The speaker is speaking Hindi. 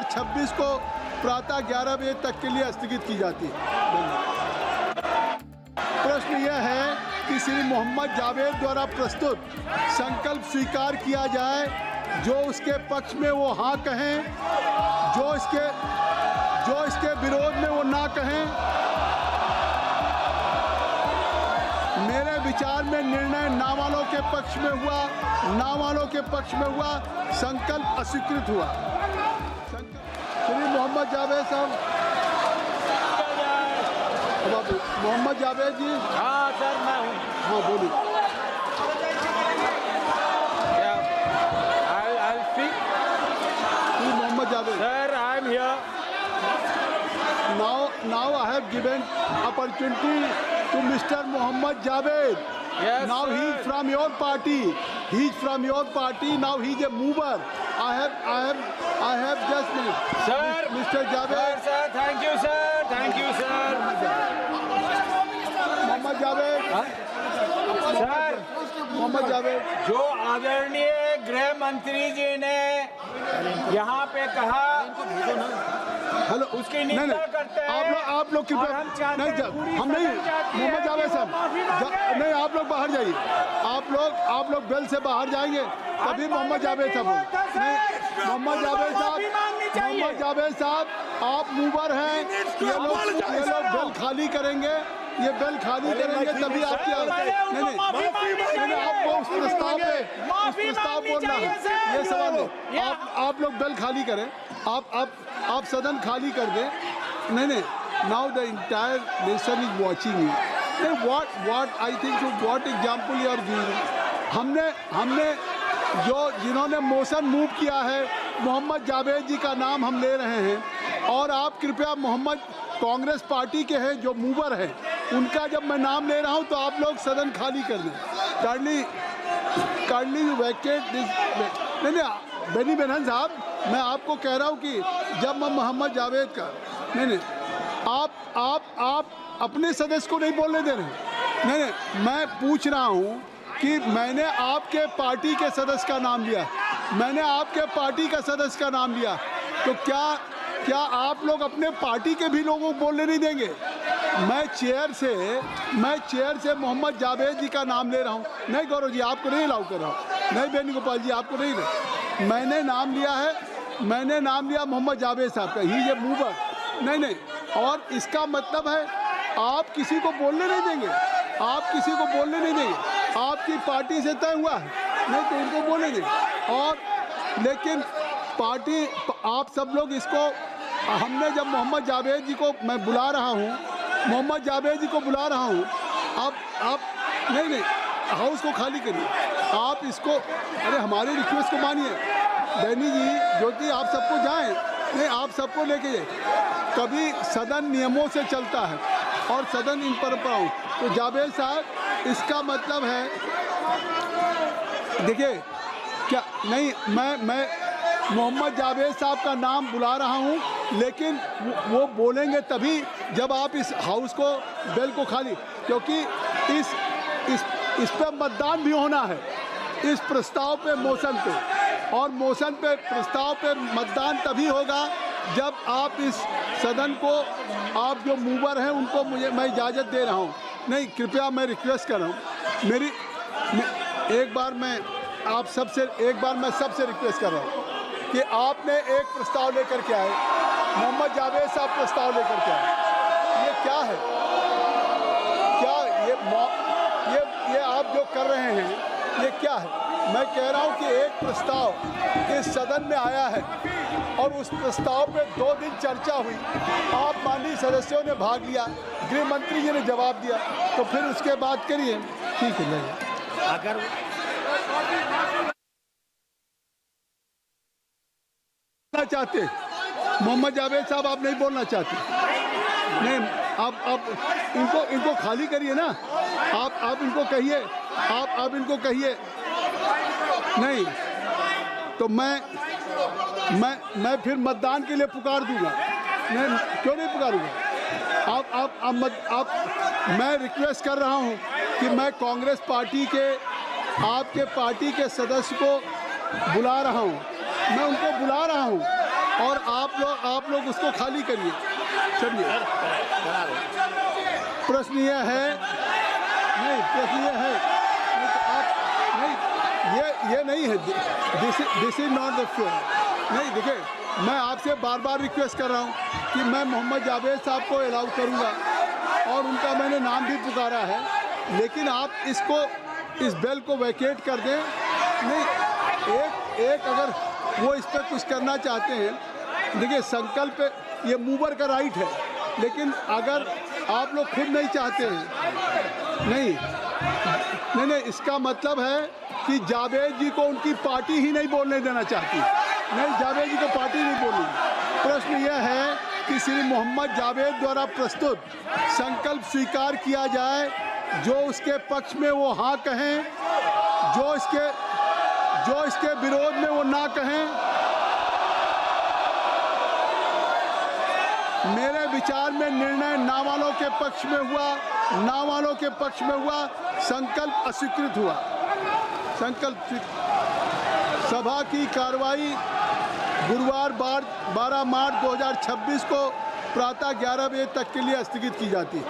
2026 को प्रातः 11 बजे तक के लिए स्थगित की जाती है। प्रश्न यह है कि श्री मोहम्मद जावेद द्वारा प्रस्तुत संकल्प स्वीकार किया जाए। जो उसके पक्ष में वो हाँ कहें, जो इसके विरोध में वो ना कहें। मेरे विचार में निर्णय ना वालों के पक्ष में हुआ, ना वालों के पक्ष में हुआ, संकल्प अस्वीकृत हुआ। श्री मोहम्मद जावेद साहब, मोहम्मद जावेद जी। हाँ सर, मैं हूँ। हाँ बोलिए। I'll speak. Shri Mohammad Javed. Sir, I am here. Now I have given opportunity to Mr. Mohammad Javed. Yes, now sir. he is from your party. He is from your party. Now he is a mover. I have just Sir, Mr. Javed. Sir, thank you, sir. Thank you, sir. Mohammad Javed. Sir, Mohammad Javed. जो आदरणीय गृह मंत्री जी ने यहाँ पे कहा, हेलो, उसकी निंदा करते हैं। आप लोग कृपया नहीं, हम नहीं, मोहम्मद जावेद साहब नहीं, आप लोग बाहर जाइए। आप लोग बेल से बाहर जाएंगे तभी मोहम्मद जावेद साहब नहीं। मोहम्मद जावेद साहब आप मूवर हैं। ये लोग बेल खाली करेंगे, ये बेल खाली करेंगे तभी आपकी नहीं, आपको उस प्रस्ताव बोलना है। ये सवाल है, आप लोग बेल खाली करें, आप सदन खाली कर दें। नहीं, now the entire nation is watching you. What I think so, what example you are giving. हमने जिन्होंने मोशन मूव किया है, मोहम्मद जावेद जी का नाम हम ले रहे हैं। और आप कृपया मोहम्मद कांग्रेस पार्टी के हैं जो मूवर हैं, उनका जब मैं नाम ले रहा हूं तो आप लोग सदन खाली कर दें। Kindly you Venkat this. नहीं, बेनी बेनन साहब, मैं आपको कह रहा हूं कि जब मैं मोहम्मद जावेद का नहीं, आप अपने सदस्य को नहीं बोलने दे रहे। नहीं, मैं पूछ रहा हूं कि मैंने आपके पार्टी के सदस्य का नाम लिया, मैंने आपके पार्टी का सदस्य का नाम लिया, तो क्या आप लोग अपने पार्टी के भी लोगों को बोलने नहीं देंगे? मैं चेयर से मोहम्मद जावेद जी का नाम ले रहा हूँ। नहीं गौरव जी, आपको नहीं अलाउ कर रहा हूँ। नहीं वेणुगोपाल जी, आपको नहीं। मैंने नाम लिया मोहम्मद जावेद साहब का, ही ये मूवर। नहीं, और इसका मतलब है आप किसी को बोलने नहीं देंगे, आपकी पार्टी से तय हुआ है, नहीं तो उनको बोलने देंगे। और लेकिन पार्टी, आप सब लोग इसको, हमने जब मोहम्मद जावेद जी को मैं बुला रहा हूँ, अब आप नहीं, हाउस को खाली करिए। आप इसको, अरे हमारी रिक्वेस्ट को मानिए। बैनी जी, ज्योति, आप सबको जाएं, नहीं आप सबको लेके जाए। कभी सदन नियमों से चलता है और सदन इन परंपराओं। तो जावेद साहब, इसका मतलब है, देखिए क्या नहीं, मैं मोहम्मद जावेद साहब का नाम बुला रहा हूं, लेकिन वो बोलेंगे तभी जब आप इस हाउस को, बेल को खाली, क्योंकि इस पे मतदान भी होना है, इस प्रस्ताव पे, मोशन पे, और मोशन पे, प्रस्ताव पे मतदान तभी होगा जब आप इस सदन को, आप जो मूवर हैं उनको मैं इजाज़त दे रहा हूं। नहीं, कृपया मैं रिक्वेस्ट कर रहा हूं, एक बार मैं सबसे रिक्वेस्ट कर रहा हूं कि आपने एक प्रस्ताव लेकर के आए, मोहम्मद जावेद साहब प्रस्ताव लेकर के आए। ये क्या है? क्या ये आप जो कर रहे हैं, ये क्या है? मैं कह रहा हूं कि एक प्रस्ताव इस सदन में आया है और उस प्रस्ताव पे 2 दिन चर्चा हुई, आप माननीय सदस्यों ने भाग लिया, गृह मंत्री जी ने जवाब दिया, तो फिर उसके बाद करिए। ठीक है, नहीं अगर चाहते मोहम्मद जावेद साहब, आप नहीं बोलना चाहते, नहीं, आप इनको खाली करिए ना, आप इनको कहिए, आप इनको कहिए। नहीं तो मैं फिर मतदान के लिए पुकार दूंगा। नहीं, क्यों नहीं पुकारूंगा? मैं रिक्वेस्ट कर रहा हूं कि मैं कांग्रेस पार्टी के, आपके पार्टी के सदस्य को बुला रहा हूं, मैं उनको बुला रहा हूं और आप लोग उसको खाली करिए। चलिए, प्रश्न यह है, नहीं प्रश्न यह है, नहीं तो आप नहीं, ये नहीं है, this is not the floor. नहीं देखिए, मैं आपसे बार बार रिक्वेस्ट कर रहा हूँ कि मैं मोहम्मद जावेद साहब को अलाउ करूँगा और उनका मैंने नाम भी पुकारा है, लेकिन आप इस बेल को वैकेट कर दें। नहीं, एक अगर वो इस पर कुछ करना चाहते हैं, देखिए संकल्प ये मूवर का राइट है, लेकिन अगर आप लोग खुद नहीं चाहते हैं, नहीं, इसका मतलब है कि जावेद जी को उनकी पार्टी ही नहीं बोलने देना चाहती। नहीं, जावेद जी को पार्टी नहीं बोलेगी। प्रश्न यह है कि श्री मोहम्मद जावेद द्वारा प्रस्तुत संकल्प स्वीकार किया जाए, जो उसके पक्ष में वो हाँ कहें, जो इसके विरोध में वो ना कहें। मेरे विचार में निर्णय ना वालों के पक्ष में हुआ, ना वालों के पक्ष में हुआ, संकल्प अस्वीकृत हुआ। सभा की कार्रवाई गुरुवार 12 मार्च 2026 को प्रातः 11 बजे तक के लिए स्थगित की जाती है।